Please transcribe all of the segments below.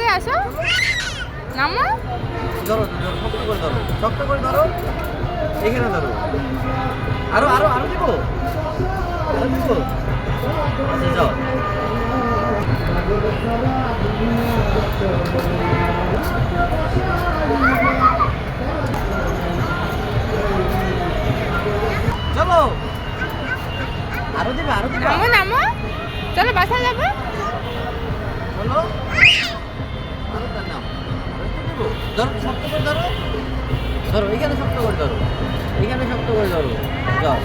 হয়ে আসো, নামো। ধরো শক্ত করে ধরো, শক্ত করে ধরো, এখানে ধরো। আরো আরো আরো দিব, আরো দিব। আচ্ছা যাও। চলো, আরো দিবে, আরো দিবে। নামো নামো, চলো বাসায় যাবো। চলো, আরো নাও, ধরো শক্ত করে ধরো, ধরো এখানে শক্ত করে ধরো, এখানে শক্ত করে ধরো। যাও।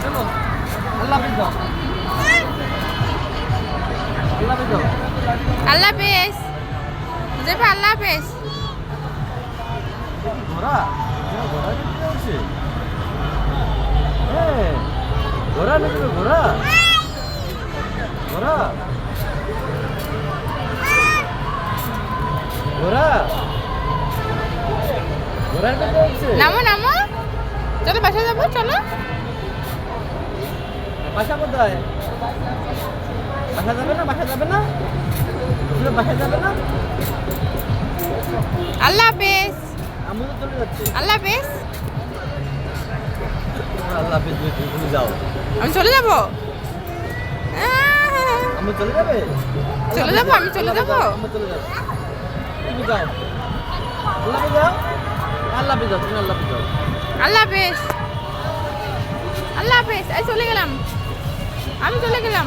চলো, আল্লাহ হাফেজ দাও, আল্লাহ হাফেজ দাও। আল্লাহ হাফেজ, হুজাইফা আল্লাহ হাফেজ। ঘোড়া, ঘোড়া দেখতে হচ্ছে। হ্যাঁ, ঘোড়া নাকি ঘোড়া, ঘোড়া, ঘোড়া, ঘোড়া দেখতে হচ্ছে। নামো নামো, চলো বাসায় যাবো, চলো। বাসা কোথায়? বাসা যাবে না, বাসা যাবে না, বাসা যাবে না। আল্লাহ হাফেজ, আমি তো চলে যাচ্ছি। আল্লাহ হাফেজ। আল্লাহ হাফেজ, তুমি যাও। আমি চলে যাবো, আমি চলে যাবে, চলে যাবো, আমি চলে যাবো। আমি চলে যাবো, তুমি যাও। আল্লাহ হাফেজ যাও, আল্লাহ হাফেজ যাও, তুমি আল্লাহ হাফেজ যাও। আল্লাহ হাফেজ, আল্লাহ হাফেজ। এই চলে গেলাম, আমি চলে গেলাম।